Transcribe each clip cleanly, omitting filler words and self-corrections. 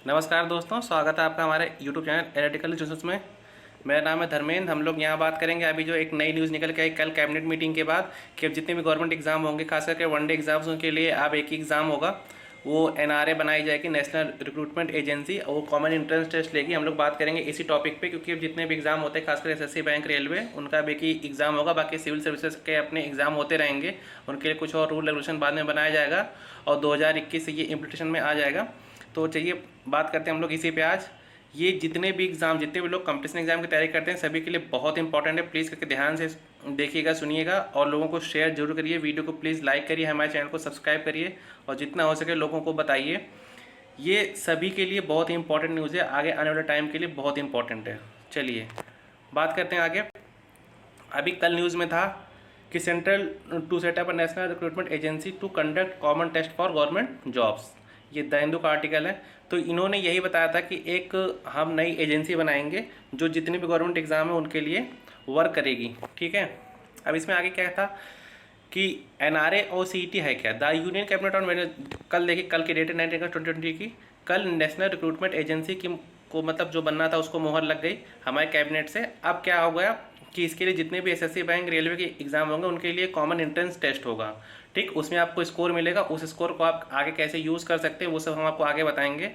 नमस्कार दोस्तों, स्वागत है आपका हमारे YouTube चैनल एनालिटिकल रिसोर्सेज में। मेरा नाम है धर्मेंद्र। हम लोग यहाँ बात करेंगे अभी जो एक नई न्यूज़ निकल के आई कल कैबिनेट मीटिंग के बाद कि अब जितने भी गवर्नमेंट एग्जाम होंगे, खास करके वनडे एग्जाम्स के लिए अब एक ही एग्ज़ाम होगा। वो NRA बनाई जाएगी, नेशनल रिक्रूटमेंट एजेंसी, और वो कॉमन एंट्रेंस टेस्ट लेगी। हम लोग बात करेंगे इसी टॉपिक पे, क्योंकि अब जितने भी एग्जाम होते हैं खासकर SSC, बैंक, रेलवे, उनका अब एक ही एग्ज़ाम होगा। बाकी सिविल सर्विसेज के अपने एग्जाम होते रहेंगे, उनके लिए कुछ और रूल रेगुलेशन बाद में बनाया जाएगा और 2021 से ये इम्प्लीमेंटेशन में आ जाएगा। तो चलिए बात करते हैं हम लोग इसी पे आज। ये जितने भी एग्ज़ाम, जितने भी लोग कंपटीशन एग्जाम की तैयारी करते हैं, सभी के लिए बहुत इंपॉर्टेंट है। प्लीज़ करके ध्यान से देखिएगा, सुनिएगा और लोगों को शेयर जरूर करिए। वीडियो को प्लीज़ लाइक करिए, हमारे चैनल को सब्सक्राइब करिए और जितना हो सके लोगों को बताइए। ये सभी के लिए बहुत ही इंपॉर्टेंट न्यूज़ है, आगे आने वाले टाइम के लिए बहुत इंपॉर्टेंट है। चलिए बात करते हैं आगे। अभी कल न्यूज़ में था कि central to set up a national recruitment agency to conduct common test for government jobs. ये द हिंदू का आर्टिकल है। तो इन्होंने यही बताया था कि एक हम नई एजेंसी बनाएंगे जो जितने भी गवर्नमेंट एग्जाम है उनके लिए वर्क करेगी। ठीक है। अब इसमें आगे क्या था कि NRA और CET है क्या। द यूनियन कैबिनेट ऑन कल देखिए, कल की डेट है 19 अगस्त 2020 की। कल नेशनल रिक्रूटमेंट एजेंसी की को मतलब जो बनना था उसको मोहर लग गई हमारे कैबिनेट से। अब क्या हो गया कि इसके लिए जितने भी SSC, बैंक, रेलवे के एग्जाम होंगे उनके लिए कॉमन एंट्रेंस टेस्ट होगा। ठीक, उसमें आपको स्कोर मिलेगा। उस स्कोर को आप आगे कैसे यूज़ कर सकते हैं वो सब हम आपको आगे बताएंगे।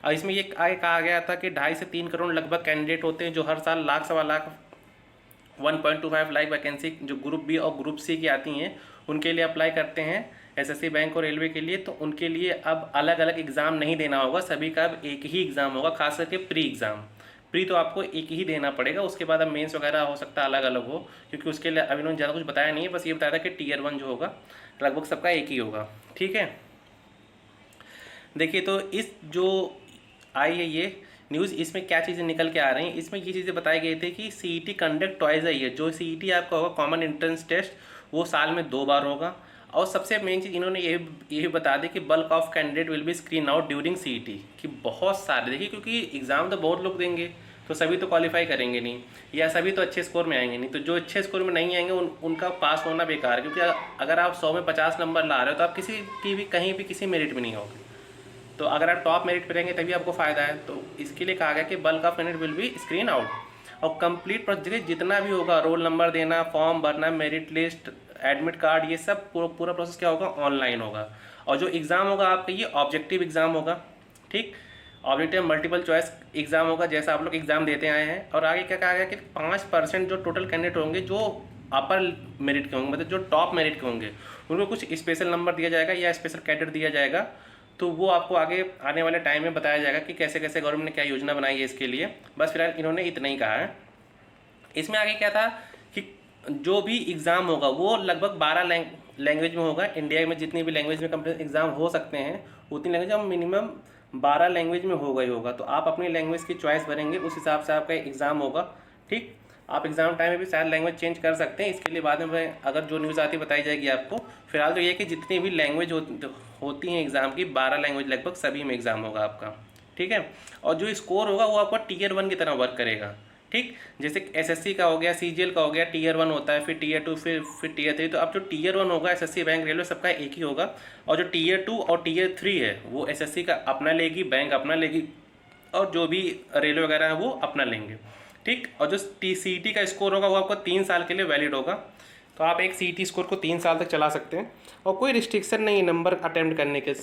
और इसमें ये आगे कहा गया था कि 2.5 से 3 करोड़ लगभग कैंडिडेट होते हैं जो हर साल लाख सवा लाख 1.25 लाख वैकेंसी जो ग्रुप बी और ग्रुप सी की आती हैं उनके लिए अप्लाई करते हैं SSC, बैंक और रेलवे के लिए। तो उनके लिए अब अलग अलग एग्ज़ाम नहीं देना होगा, सभी का अब एक ही एग्ज़ाम होगा। खास करके प्री एग्ज़ाम, प्री तो आपको एक ही देना पड़ेगा। उसके बाद अब मेंस वगैरह हो सकता है अलग अलग हो, क्योंकि उसके लिए अभी उन्होंने ज़्यादा कुछ बताया नहीं है। बस ये बताया था कि Tier 1 जो होगा लगभग सबका एक ही होगा। ठीक है। देखिए, तो इस जो आई है ये न्यूज़, इसमें क्या चीज़ें निकल के आ रही हैं। इसमें ये चीज़ें बताई गई थी कि CET कंडक्ट ट्वाइस है। जो CET आपका होगा कॉमन एंट्रेंस टेस्ट, वो साल में 2 बार होगा। और सबसे मेन चीज़ इन्होंने ये बता दी कि bulk of candidate will be screen out during CET। कि बहुत सारे, देखिए क्योंकि एग्ज़ाम तो बहुत लोग देंगे तो सभी तो क्वालिफाई करेंगे नहीं, या सभी तो अच्छे स्कोर में आएंगे नहीं। तो जो अच्छे स्कोर में नहीं आएंगे उनका पास होना बेकार है, क्योंकि अगर आप 100 में 50 नंबर ला रहे हो तो आप किसी की भी कहीं भी किसी मेरिट में नहीं होगे। तो अगर आप टॉप मेरिट पे रहेंगे तभी आपको फ़ायदा है। तो इसके लिए कहा गया कि bulk of candidate will be screen out. और कंप्लीट प्रोसेस जितना भी होगा, रोल नंबर देना, फॉर्म भरना, मेरिट लिस्ट, एडमिट कार्ड, ये सब पूरा प्रोसेस क्या होगा, ऑनलाइन होगा। और जो एग्ज़ाम होगा आपका ये ऑब्जेक्टिव एग्ज़ाम होगा। ठीक, ऑब्जेक्टिव मल्टीपल चॉइस एग्ज़ाम होगा जैसा आप लोग एग्ज़ाम देते आए हैं। और आगे क्या कहा गया कि 5% जो टोटल कैंडिडेट होंगे जो अपर मेरिट के होंगे, मतलब जो टॉप मेरिट के होंगे, उनको कुछ स्पेशल नंबर दिया जाएगा या स्पेशल कैडेट दिया जाएगा। तो वो आपको आगे आने वाले टाइम में बताया जाएगा कि कैसे कैसे गवर्नमेंट ने क्या योजना बनाई है इसके लिए। बस फिलहाल इन्होंने इतना ही कहा है। इसमें आगे क्या था कि जो भी एग्ज़ाम होगा वो लगभग 12 लैंग्वेज में होगा। इंडिया में जितनी भी लैंग्वेज में कंपटीशन एग्ज़ाम हो सकते हैं उतनी लैंग्वेज हम मिनिमम 12 लैंग्वेज में होगा ही होगा। तो आप अपनी लैंग्वेज की चॉइस भरेंगे, उस हिसाब से आपका एग्ज़ाम होगा। ठीक, आप एग्ज़ाम टाइम में भी शायद लैंग्वेज चेंज कर सकते हैं, इसके लिए बाद में अगर जो न्यूज़ आती बताई जाएगी आपको। फिलहाल तो ये कि जितनी भी लैंग्वेज होती हैं एग्ज़ाम की, 12 लैंग्वेज लगभग सभी में एग्ज़ाम होगा आपका। ठीक है। और जो स्कोर होगा वो आपका Tier 1 की तरह वर्क करेगा। ठीक, जैसे SSC का हो गया, CGL का हो गया, Tier 1 होता है, फिर Tier 2, फिर Tier 3। तो अब जो Tier 1 होगा SSC, बैंक, रेलवे सबका एक ही होगा। और जो Tier 2 और Tier 3 है वो SSC का अपना लेगी, बैंक अपना लेगी, और जो भी रेलवे वगैरह है वो अपना लेंगे। ठीक, और जो CET का स्कोर होगा वो आपको 3 साल के लिए वैलिड होगा। तो आप एक CET स्कोर को 3 साल तक चला सकते हैं और कोई रिस्ट्रिक्शन नहीं है नंबर अटैम्प्ट करने के।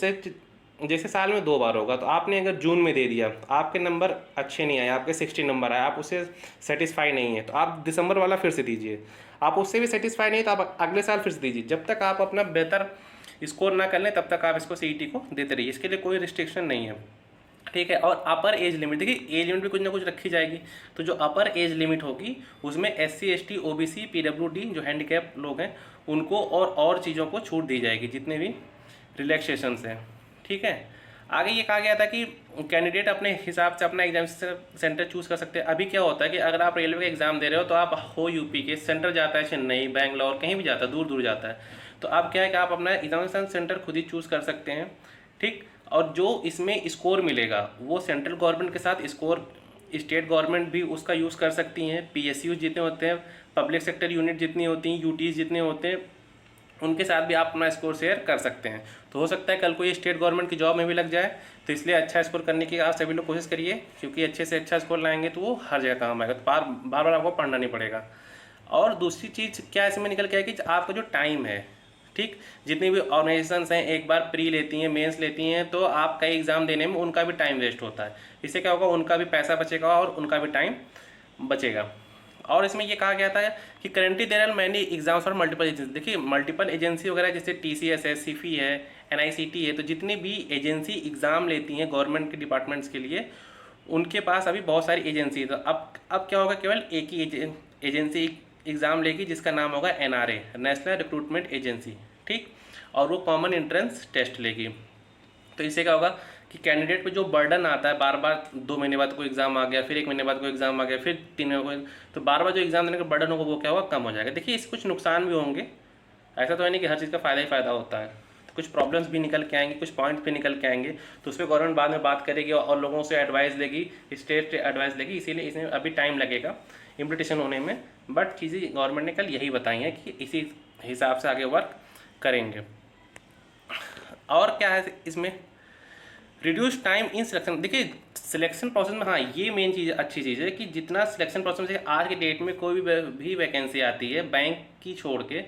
जैसे साल में 2 बार होगा, तो आपने अगर जून में दे दिया, आपके नंबर अच्छे नहीं आए, आपके 60 नंबर आए, आप उससे सेटिस्फाई नहीं है, तो आप दिसंबर वाला फिर से दीजिए। आप उससे भी सेटिस्फाई नहीं तो आप अगले साल फिर से दीजिए। जब तक आप अपना बेहतर स्कोर ना कर लें तब तक आप इसको CET को देते रहिए। इसके लिए कोई रिस्ट्रिक्शन नहीं है। ठीक है। और अपर एज लिमिट, देखिए एज लिमिट भी कुछ ना कुछ रखी जाएगी। तो जो अपर एज लिमिट होगी उसमें SC, ST, OBC, PWD जो हैंडीकैप लोग हैं उनको और चीज़ों को छूट दी जाएगी, जितने भी रिलैक्सेशंस हैं। ठीक है। आगे ये कहा गया था कि कैंडिडेट अपने हिसाब से अपना एग्जाम सेंटर चूज़ कर सकते हैं। अभी क्या होता है कि अगर आप रेलवे का एग्ज़ाम दे रहे हो तो आप हो यूपी के, सेंटर जाता है चेन्नई, बैंगलोर, कहीं भी जाता है, दूर दूर जाता है। तो अब क्या है कि आप अपना एग्जामिनेशन सेंटर खुद ही चूज़ कर सकते हैं। ठीक, और जो इसमें स्कोर मिलेगा वो सेंट्रल गवर्नमेंट के साथ स्कोर स्टेट गवर्नमेंट भी उसका यूज़ कर सकती हैं। PSU जितने होते हैं, पब्लिक सेक्टर यूनिट जितनी होती हैं, UTs जितने होते हैं, उनके साथ भी आप अपना स्कोर शेयर कर सकते हैं। तो हो सकता है कल को ये स्टेट गवर्नमेंट की जॉब में भी लग जाए, तो इसलिए अच्छा स्कोर करने की आप सभी लोग कोशिश करिए, क्योंकि अच्छे से अच्छा स्कोर लाएंगे तो वो हर जगह काम आएगा, तो बार बार आपको पढ़ना नहीं पड़ेगा। और दूसरी चीज़ क्या इसमें निकल के है कि आपका जो टाइम है, ठीक, जितनी भी ऑर्गेनाइजेशंस हैं एक बार प्री लेती हैं, मेंस लेती हैं, तो आप कई एग्ज़ाम देने में उनका भी टाइम वेस्ट होता है। इससे क्या होगा, उनका भी पैसा बचेगा और उनका भी टाइम बचेगा। और इसमें ये कहा गया था कि currently there are many exams for multiple agency. देखिए मल्टीपल एजेंसी वगैरह जैसे TCS है, सिफी है, NICT है, तो जितनी भी एजेंसी एग्ज़ाम लेती हैं गवर्नमेंट के डिपार्टमेंट्स के लिए, उनके पास अभी बहुत सारी एजेंसी है। तो अब क्या होगा, केवल एक ही एजेंसी एग्ज़ाम लेगी जिसका नाम होगा NRA, नेशनल रिक्रूटमेंट एजेंसी, ठीक, और वो कॉमन एंट्रेंस टेस्ट लेगी। तो इससे क्या होगा कि कैंडिडेट पे जो बर्डन आता है, बार बार 2 महीने बाद कोई एग्ज़ाम आ गया, फिर 1 महीने बाद कोई एग्ज़ाम आ गया, फिर 3 महीने बाद, तो बार बार जो एग्ज़ाम देने का बर्डन होगा वो क्या होगा, कम हो जाएगा। देखिए इससे कुछ नुकसान भी होंगे, ऐसा तो है नहीं कि हर चीज़ का फ़ायदा ही फ़ायदा होता है, तो कुछ प्रॉब्लम्स भी निकल के आएंगे, कुछ पॉइंट्स भी निकल के आएंगे, तो उस पर गवर्नमेंट बाद में बात करेगी और लोगों से एडवाइस लेगी, स्टेट से एडवाइस लेगी, इसीलिए इसमें अभी टाइम लगेगा इम्प्लीमेंटेशन होने में। बट चीज़ें गवर्नमेंट ने कल यही बताई हैं कि इसी हिसाब से आगे वर्क करेंगे। और क्या है इसमें, रिड्यूस टाइम इन सिलेक्शन। देखिए सिलेक्शन प्रोसेस में, हाँ ये मेन चीज़ अच्छी चीज़ है कि जितना सिलेक्शन प्रोसेस है, आज के डेट में कोई भी वैकेंसी आती है बैंक की छोड़ के,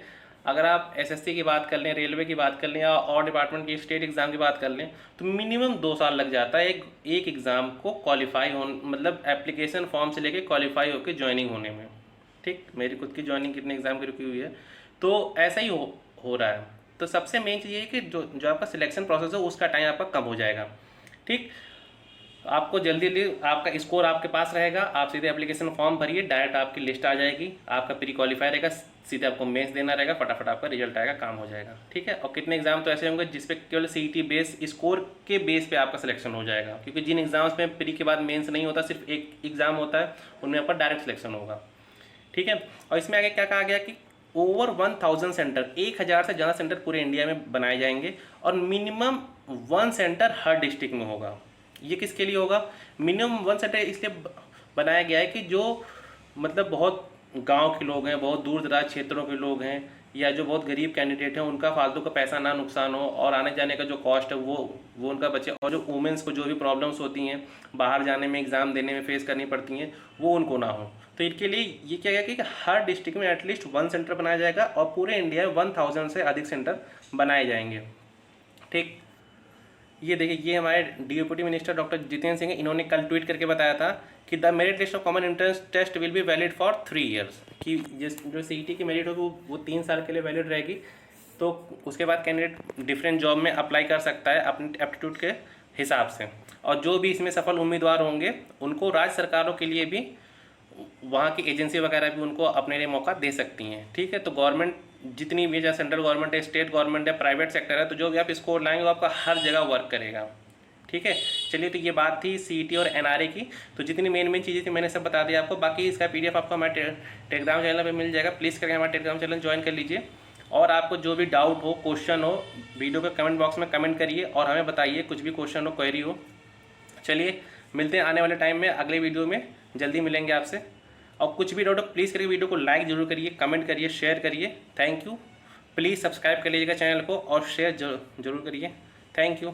अगर आप SSC की बात कर लें, रेलवे की बात कर लें, या और डिपार्टमेंट की स्टेट एग्ज़ाम की बात कर लें, तो मिनिमम 2 साल लग जाता है एक एग्ज़ाम को क्वालिफाई हो, मतलब एप्लीकेशन फॉर्म से लेके क्वालिफाई होकर ज्वाइनिंग होने में, ठीक। मेरी खुद की ज्वाइनिंग कितने एग्ज़ाम की रुकी हुई है, तो ऐसा ही हो रहा है। तो सबसे मेन चीज़ ये है कि जो आपका सिलेक्शन प्रोसेस है उसका टाइम आपका कम हो जाएगा, ठीक। आपको जल्दी आपका स्कोर आपके पास रहेगा, आप सीधे एप्लीकेशन फॉर्म भरिए, डायरेक्ट आपकी लिस्ट आ जाएगी, आपका प्री क्वालिफाई रहेगा, सीधे आपको मेंस देना रहेगा, फटाफट आपका रिजल्ट आएगा, काम हो जाएगा, ठीक है। और कितने एग्जाम तो ऐसे होंगे जिसपे केवल CET बेस स्कोर के बेस पे आपका सिलेक्शन हो जाएगा, क्योंकि जिन एग्जाम्स में प्री के बाद मेंस नहीं होता, सिर्फ एक एग्जाम होता है, उनमें आपका डायरेक्ट सिलेक्शन होगा, ठीक है। और इसमें आगे क्या कहा गया कि ओवर 1000 सेंटर, 1000 से ज़्यादा सेंटर पूरे इंडिया में बनाए जाएंगे, और मिनिमम 1 सेंटर हर डिस्ट्रिक्ट में होगा। ये किसके लिए होगा, मिनिमम 1 सेंटर इसलिए बनाया गया है कि जो मतलब बहुत गांव के लोग हैं, बहुत दूर दराज क्षेत्रों के लोग हैं, या जो बहुत गरीब कैंडिडेट हैं, उनका फालतू का पैसा ना नुकसान हो, और आने जाने का जो कॉस्ट है वो उनका बचे, और जो वुमेंस को जो भी प्रॉब्लम्स होती हैं बाहर जाने में, एग्ज़ाम देने में फेस करनी पड़ती हैं, वो उनको ना हो। तो इनके लिए ये क्या गया कि हर डिस्ट्रिक्ट में एटलीस्ट 1 सेंटर बनाया जाएगा, और पूरे इंडिया में 1000 से अधिक सेंटर बनाए जाएंगे, ठीक। ये देखिए, ये हमारे deputy minister doctor Jitendra Singh, इन्होंने कल ट्वीट करके बताया था कि the merit list of common entrance test will be valid for 3 years, कि जो CET की मेरिट होगी वो 3 साल के लिए वैलिड रहेगी। तो उसके बाद कैंडिडेट डिफरेंट जॉब में अप्लाई कर सकता है अपने एप्टीट्यूड के हिसाब से, और जो भी इसमें सफल उम्मीदवार होंगे उनको राज्य सरकारों के लिए भी, वहाँ की एजेंसी वगैरह भी उनको अपने लिए मौका दे सकती हैं, ठीक है। तो गवर्नमेंट जितनी भी, चाहे सेंट्रल गवर्नमेंट है, स्टेट गवर्नमेंट है, प्राइवेट सेक्टर है, तो जो भी आप स्कोर लाएंगे वो आपका हर जगह वर्क करेगा, ठीक है। चलिए, तो ये बात थी CET और NRA की। तो जितनी मेन चीज़ें थी मैंने सब बता दिया आपको। बाकी इसका PDF आपको हमारे टेलीग्राम चैनल पर मिल जाएगा, प्लीज़ करके हमारे टेलीग्राम चैनल ज्वाइन कर लीजिए। और आपको जो भी डाउट हो, क्वेश्चन हो, वीडियो के कमेंट बॉक्स में कमेंट करिए और हमें बताइए, कुछ भी क्वेश्चन हो, क्वेरी हो। चलिए, मिलते हैं आने वाले टाइम में अगले वीडियो में, जल्दी मिलेंगे आपसे। और कुछ भी डाउट हो प्लीज़ करके वीडियो को लाइक जरूर करिए, कमेंट करिए, शेयर करिए। Thank you. प्लीज़ सब्सक्राइब कर लीजिएगा चैनल को और शेयर जरूर करिए। Thank you.